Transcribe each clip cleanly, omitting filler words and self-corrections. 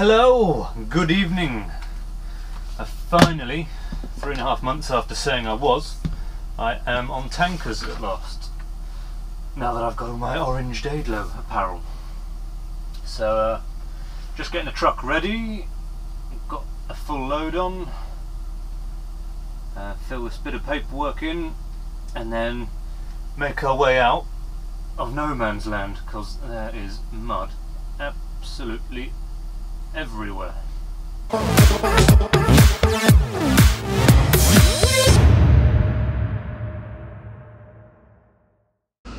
Hello, good evening. Finally, 3.5 months after saying I am on tankers at last. Now that I've got all my orange Daedalo apparel. So, just getting the truck ready, got a full load on, fill this bit of paperwork in, and then make our way out of no man's land, because there is mud absolutely everywhere.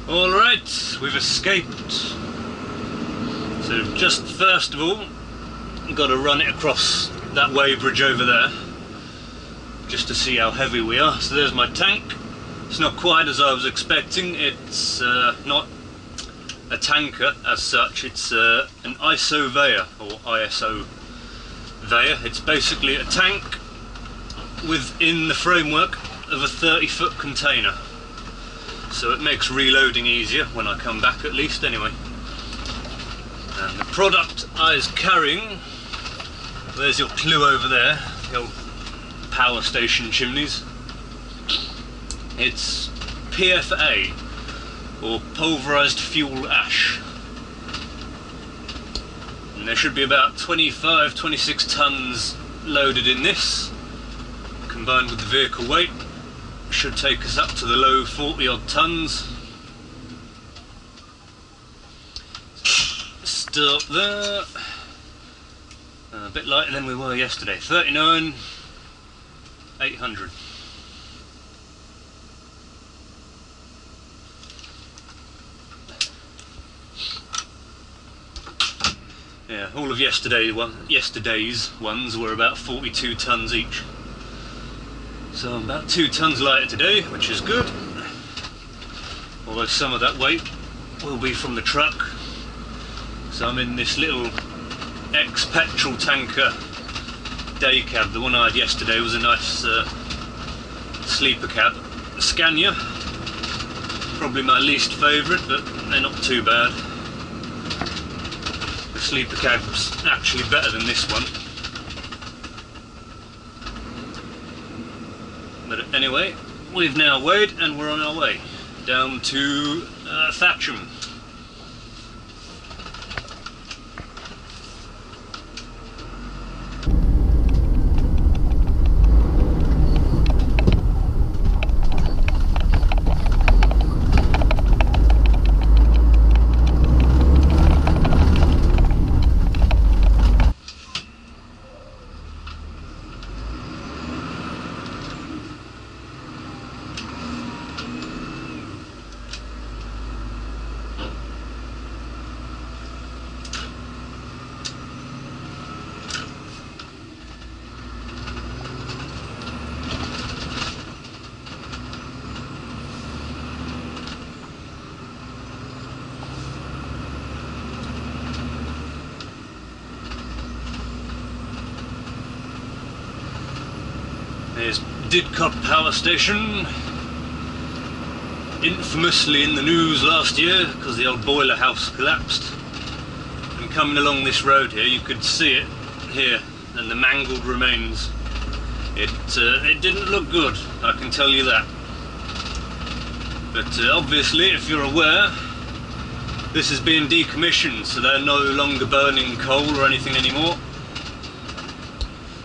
Alright, we've escaped. So just first of all, got to run it across that weighbridge over there, just to see how heavy we are. So there's my tank. It's not quite as I was expecting. It's not a tanker as such, it's an ISO veyor, or ISO veyor. It's basically a tank within the framework of a 30-foot container. So it makes reloading easier when I come back, at least anyway. And the product I was carrying, there's your clue over there, the old power station chimneys. It's PFA, or pulverized fuel ash. And there should be about 25-26 tons loaded in this, combined with the vehicle weight. Should take us up to the low 40 odd tons. Still up there, a bit lighter than we were yesterday, 39,800. Yeah, all of yesterday's ones were about 42 tons each. So I'm about 2 tons lighter today, which is good. Although some of that weight will be from the truck. So I'm in this little ex-petrol tanker day cab. The one I had yesterday was a nice sleeper cab. A Scania. Probably my least favourite, but they're not too bad. The sleeper cab's actually better than this one. But anyway, we've now weighed and we're on our way down to Thatcham. There's Didcot Power Station, infamously in the news last year because the old boiler house collapsed. And coming along this road here, you could see it here, and the mangled remains. It didn't look good, I can tell you that. But obviously, if you're aware, this is being decommissioned, so they're no longer burning coal or anything anymore.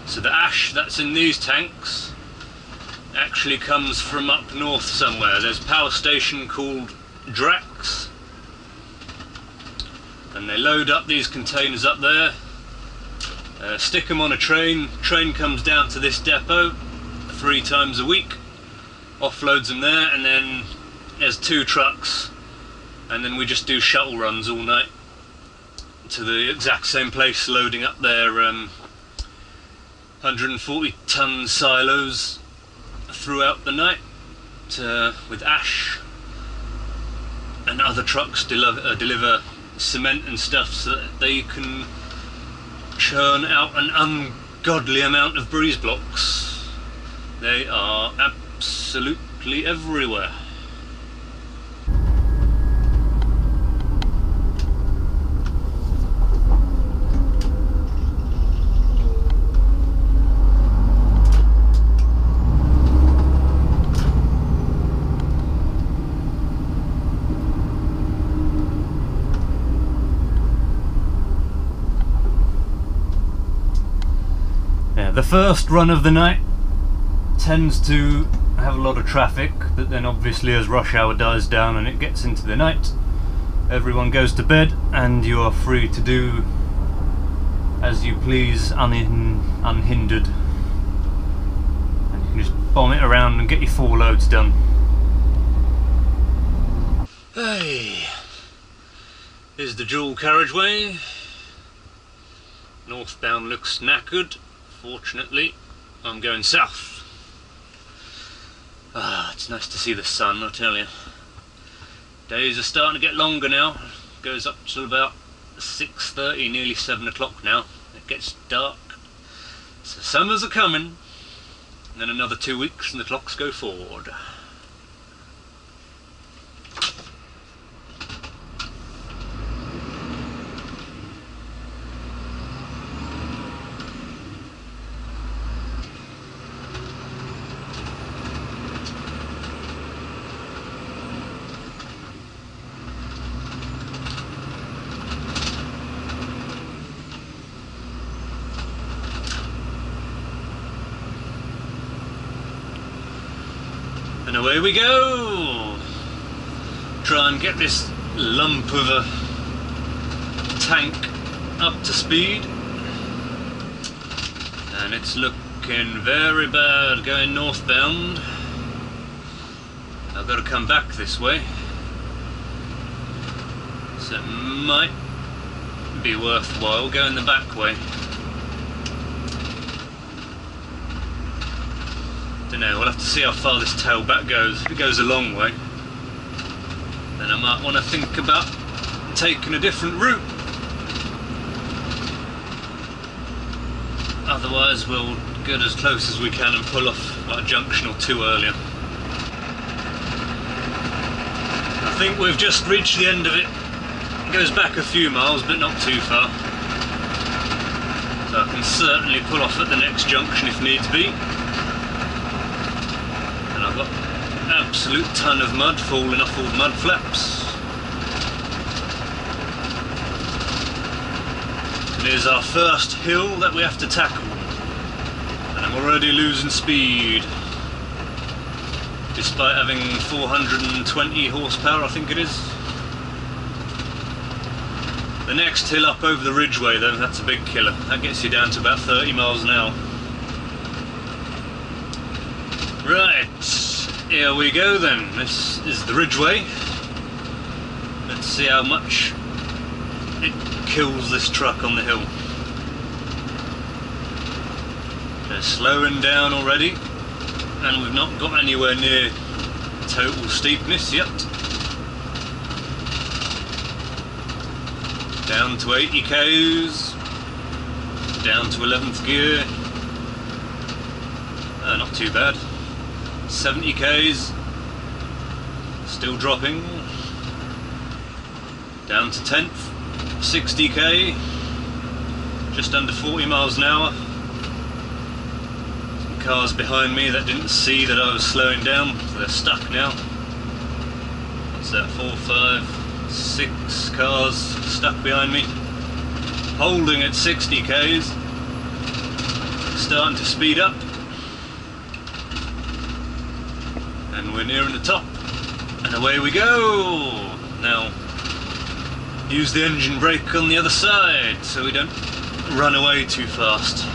So the ash that's in these tanks actually comes from up north somewhere. There's a power station called Drax, and they load up these containers up there, stick them on a train. Train comes down to this depot 3 times a week, offloads them there, and then there's 2 trucks, and then we just do shuttle runs all night to the exact same place, loading up their 140 ton silos throughout the night with ash, and other trucks deliver cement and stuff so that they can churn out an ungodly amount of breeze blocks. They are absolutely everywhere. The first run of the night tends to have a lot of traffic, but then obviously as rush hour dies down and it gets into the night, everyone goes to bed and you are free to do as you please, unhindered. And you can just bomb it around and get your 4 loads done. Hey, here's the dual carriageway. Northbound looks knackered. Fortunately, I'm going south. Ah, it's nice to see the sun, I tell you. Days are starting to get longer now. Goes up to about 6:30, nearly 7 o'clock now. It gets dark. So summers are coming. And then another 2 weeks and the clocks go forward. And away we go! Try and get this lump of a tank up to speed. And it's looking very bad going northbound. I've got to come back this way. So it might be worthwhile going the back way. Don't know, we'll have to see how far this tailback goes. If it goes a long way, then I might want to think about taking a different route. Otherwise we'll get as close as we can and pull off like a junction or 2 earlier. I think we've just reached the end of it. It goes back a few miles but not too far. So I can certainly pull off at the next junction if needs be. I've got an absolute ton of mud falling off all the mud flaps. And here's our first hill that we have to tackle. And I'm already losing speed. Despite having 420 horsepower, I think it is. The next hill up over the ridgeway though, that's a big killer. That gets you down to about 30 miles an hour. Right, here we go then. This is the ridgeway. Let's see how much it kills this truck on the hill. They're slowing down already, and we've not got anywhere near total steepness yet. Down to 80 k's, down to 11th gear. Not too bad. 70 k's, still dropping, down to 10th, 60k, just under 40 miles an hour. Some cars behind me that didn't see that I was slowing down, so they're stuck now. What's that, 4, 5, 6 cars stuck behind me, holding at 60 k's, starting to speed up. And we're nearing the top, and away we go! Now, use the engine brake on the other side so we don't run away too fast.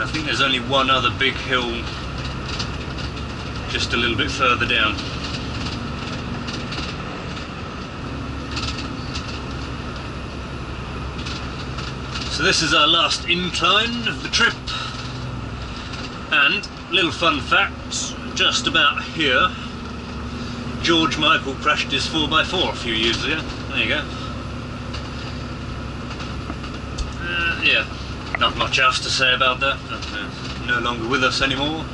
I think there's only one other big hill just a little bit further down. So this is our last incline of the trip. And, little fun fact, just about here, George Michael crashed his 4x4 a few years ago. There you go. Yeah, not much else to say about that. No longer with us anymore.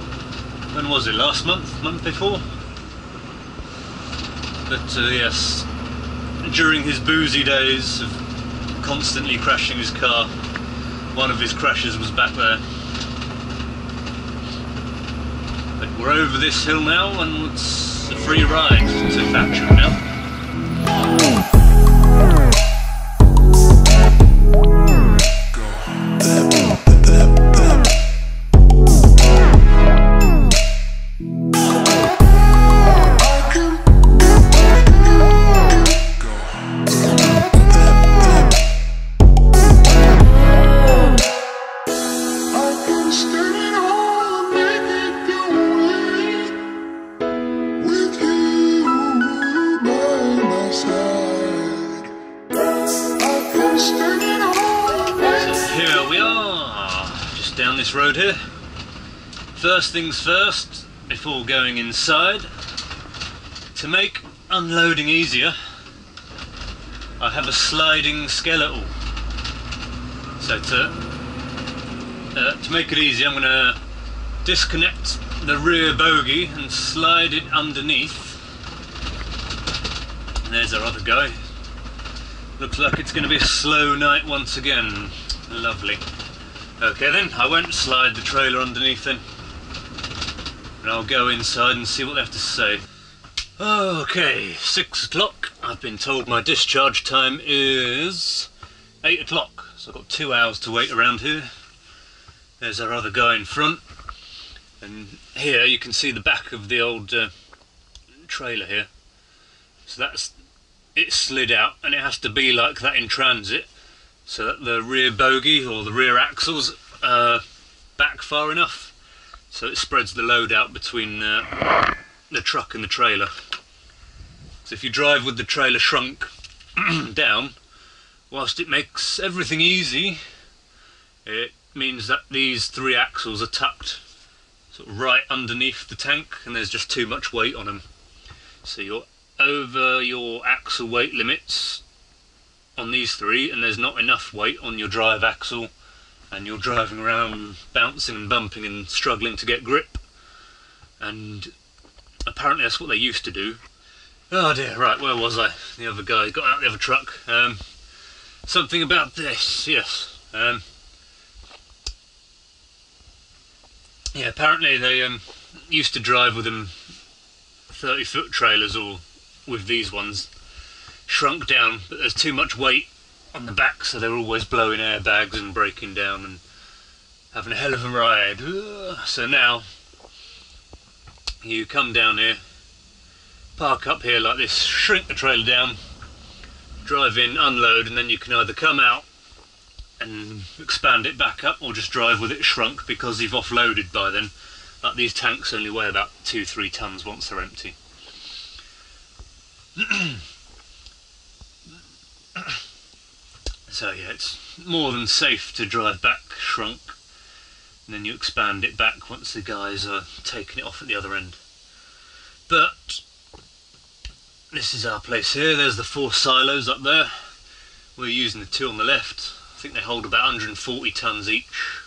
When was it? Last month? Month before? But yes, during his boozy days of constantly crashing his car, one of his crashes was back there. But we're over this hill now and it's a free ride to Thatcher now. this road here. First things first, before going inside, to make unloading easier, I have a sliding skeletal. So to make it easy, I'm going to disconnect the rear bogie and slide it underneath. And there's our other guy. Looks like it's going to be a slow night once again. Lovely. Okay then, I won't slide the trailer underneath then. And I'll go inside and see what they have to say. Okay, 6 o'clock. I've been told my discharge time is 8 o'clock. So I've got 2 hours to wait around here. There's our other guy in front. And here you can see the back of the old trailer here. So it slid out, and it has to be like that in transit so that the rear bogie or the rear axles are back far enough so it spreads the load out between the truck and the trailer. So if you drive with the trailer shrunk down, whilst it makes everything easy, it means that these 3 axles are tucked sort of right underneath the tank, and there's just too much weight on them. So you're over your axle weight limits on these 3, and there's not enough weight on your drive axle, and you're driving around bouncing and bumping and struggling to get grip. And apparently that's what they used to do. Oh dear, right, where was I? The other guy got out the other truck. Something about this, yes. Yeah, apparently they used to drive with them 30-foot trailers, or with these ones shrunk down, but there's too much weight on the back, so they're always blowing airbags and breaking down and having a hell of a ride. So now you come down here, park up here like this, shrink the trailer down, drive in, unload, and then you can either come out and expand it back up or just drive with it shrunk, because you've offloaded by then. Like these tanks only weigh about 2-3 tons once they're empty. So yeah, it's more than safe to drive back shrunk, and then you expand it back once the guys are taking it off at the other end. But this is our place here. There's the 4 silos up there. We're using the 2 on the left. I think they hold about 140 tons each.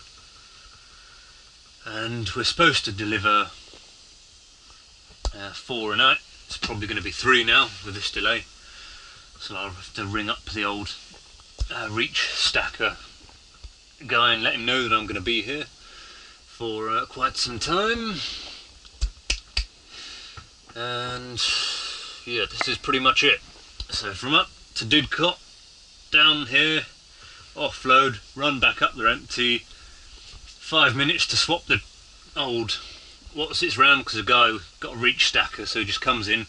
And we're supposed to deliver 4 a night. It's probably going to be 3 now with this delay. So I'll have to ring up the old reach stacker guy and let him know that I'm going to be here for quite some time. And yeah, this is pretty much it. So from up to Didcot, down here, offload, run back up, they're empty. 5 minutes to swap the old what sits round, because the guy got a reach stacker, so he just comes in,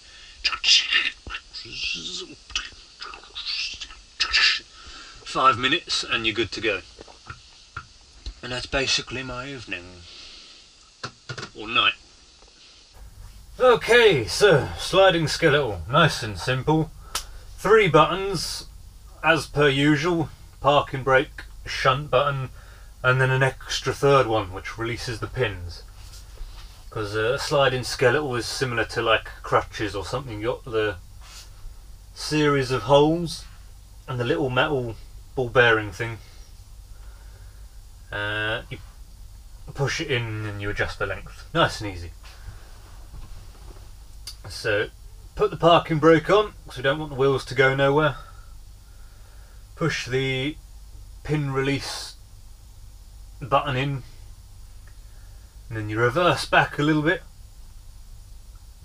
5 minutes and you're good to go. And that's basically my evening or night. Okay, so sliding skeletal, nice and simple. 3 buttons as per usual: parking brake, shunt button, and then an extra 3rd one which releases the pins. Because a sliding skeletal is similar to like crutches or something. You got the series of holes and the little metal ball bearing thing. You push it in and you adjust the length. Nice and easy. So put the parking brake on, because we don't want the wheels to go nowhere. Push the pin release button in, and then you reverse back a little bit,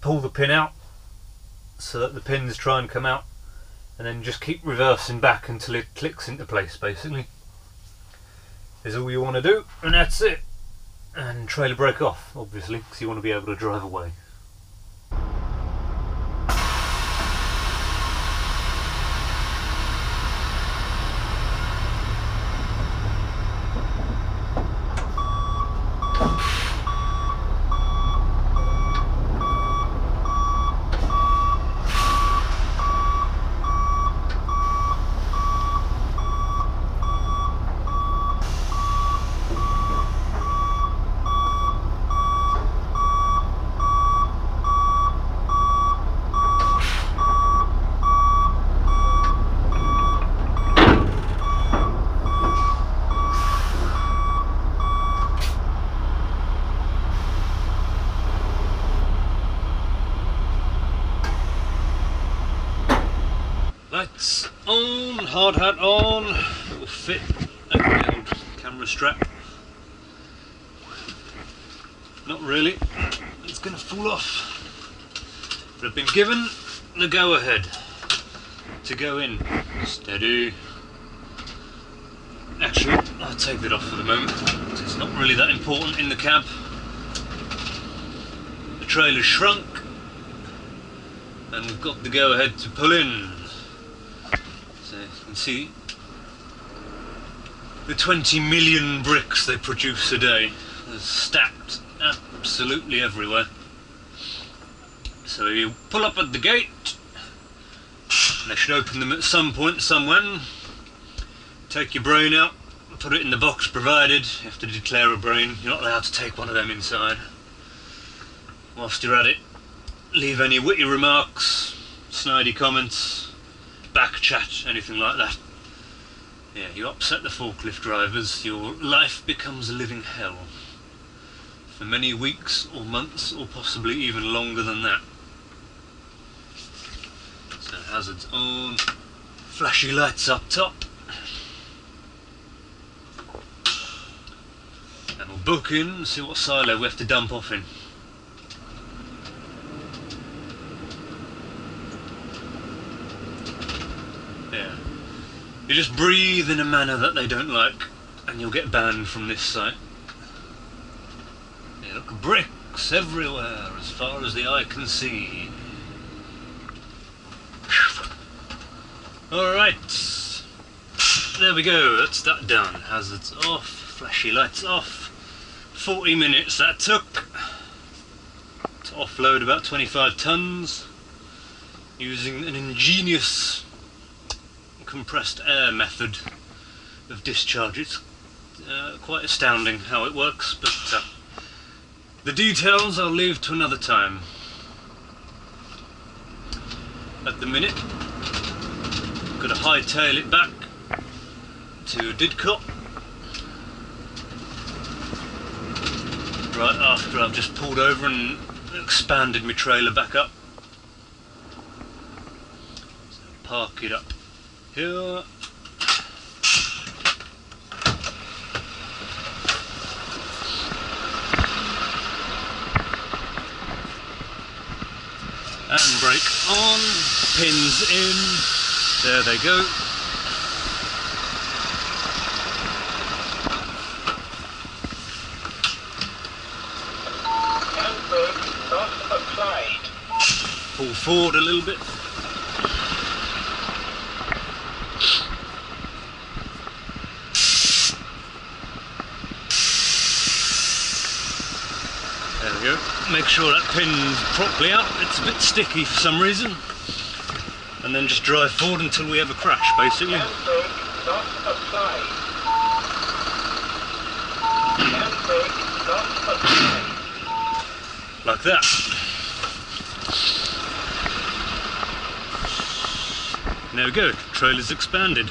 pull the pin out so that the pins try and come out, and then just keep reversing back until it clicks into place, basically. Is all you want to do, and that's it. And trailer brake off, obviously, because you want to be able to drive away. Lights on, hard hat on, will fit over the old camera strap. Not really, it's going to fall off. But I've been given the go ahead to go in. Steady. Actually, I'll take that off for the moment. It's not really that important in the cab. The trailer's shrunk and we've got the go ahead to pull in. So you can see the 20 million bricks they produce a day. They're stacked absolutely everywhere. So you pull up at the gate, they should open them at some point somewhere. Take your brain out, put it in the box provided. You have to declare a brain, you're not allowed to take one of them inside. Whilst you're at it, leave any witty remarks, snidey comments, back chat, anything like that. Yeah, you upset the forklift drivers, your life becomes a living hell. For many weeks or months or possibly even longer than that. So hazards on, flashy lights up top. And we'll book in and see what silo we have to dump off in. Yeah. You just breathe in a manner that they don't like and you'll get banned from this site. Yeah, look, bricks everywhere as far as the eye can see. Alright, there we go, that's that done. Hazards off, flashy lights off. 40 minutes that took to offload about 25 tons using an ingenious compressed air method of discharge. It's quite astounding how it works, but the details I'll leave to another time. At the minute, I've got to hightail it back to Didcot right after I've just pulled over and expanded my trailer back up. So park it up here. And brake on, pins in, there they go. Handbrake not applied. Pull forward a little bit. There we go. Make sure that pin's properly up. It's a bit sticky for some reason. And then just drive forward until we have a crash, basically. Handbrake not applied. Handbrake not applied. Like that. There we go. Trailer's expanded.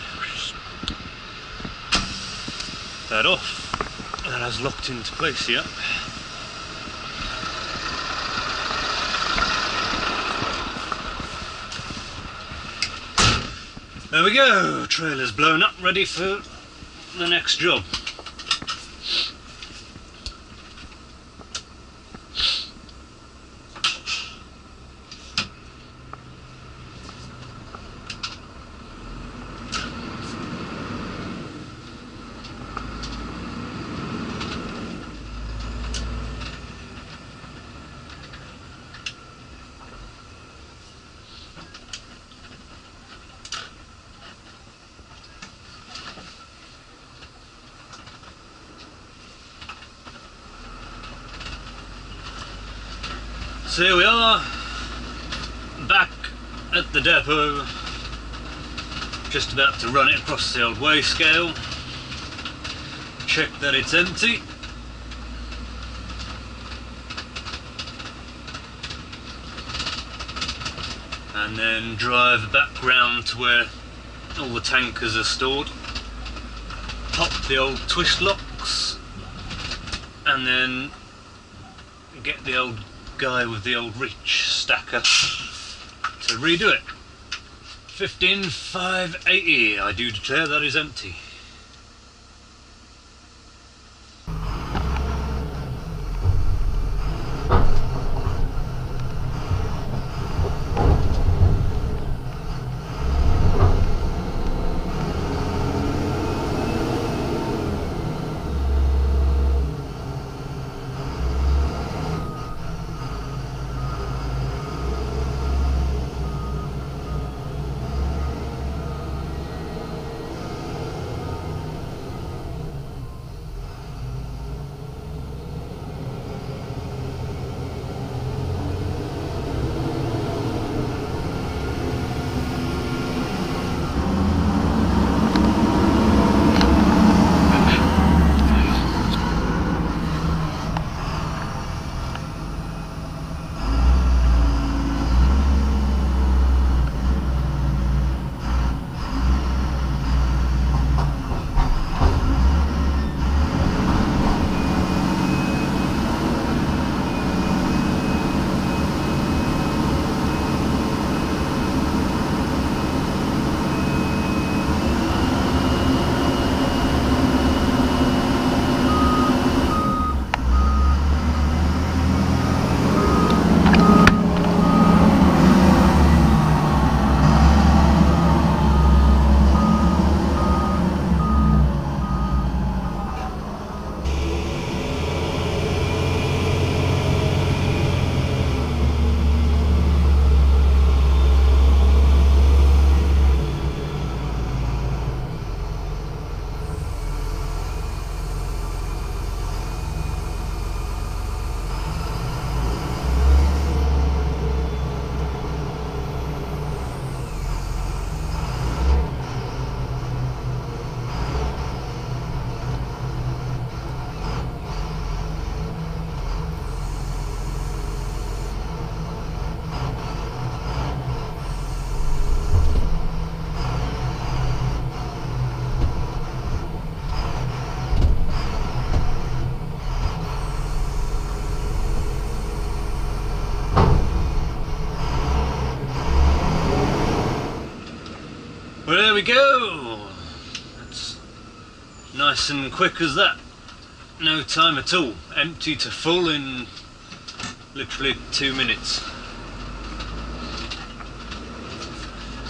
That off. That has locked into place here. There we go, trailer's blown up, ready for the next job. So here we are, back at the depot, just about to run it across the old weigh scale, check that it's empty, and then drive back round to where all the tankers are stored, pop the old twist locks, and then get the old guy with the old reach stacker to redo it. 15,580. I do declare that is empty. Well, there we go. That's nice and quick as that. No time at all. Empty to full in literally 2 minutes.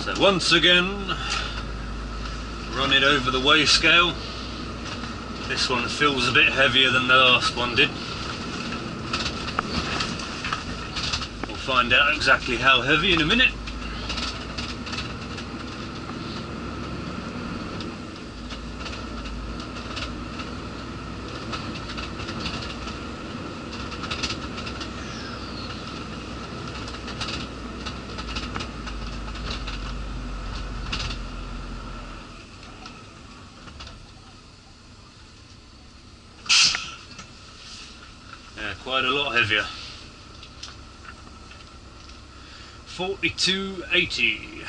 So once again, run it over the weigh scale. This one feels a bit heavier than the last one did. We'll find out exactly how heavy in a minute. Yeah, quite a lot heavier. 42.80.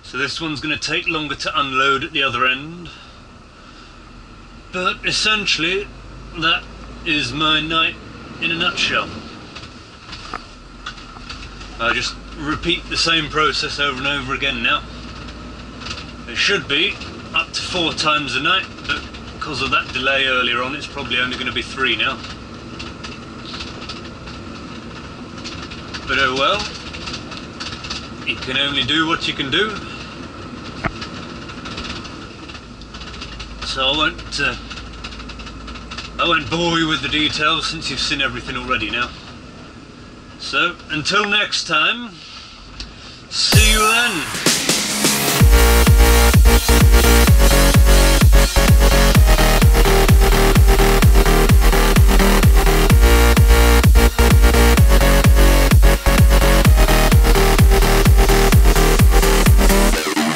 So this one's going to take longer to unload at the other end, but essentially that is my night in a nutshell. I just repeat the same process over and over again now. It should be up to 4 times a night, but because of that delay earlier on, it's probably only going to be 3 now. But oh well, you can only do what you can do. So I won't bore you with the details since you've seen everything already now. So until next time, see you then.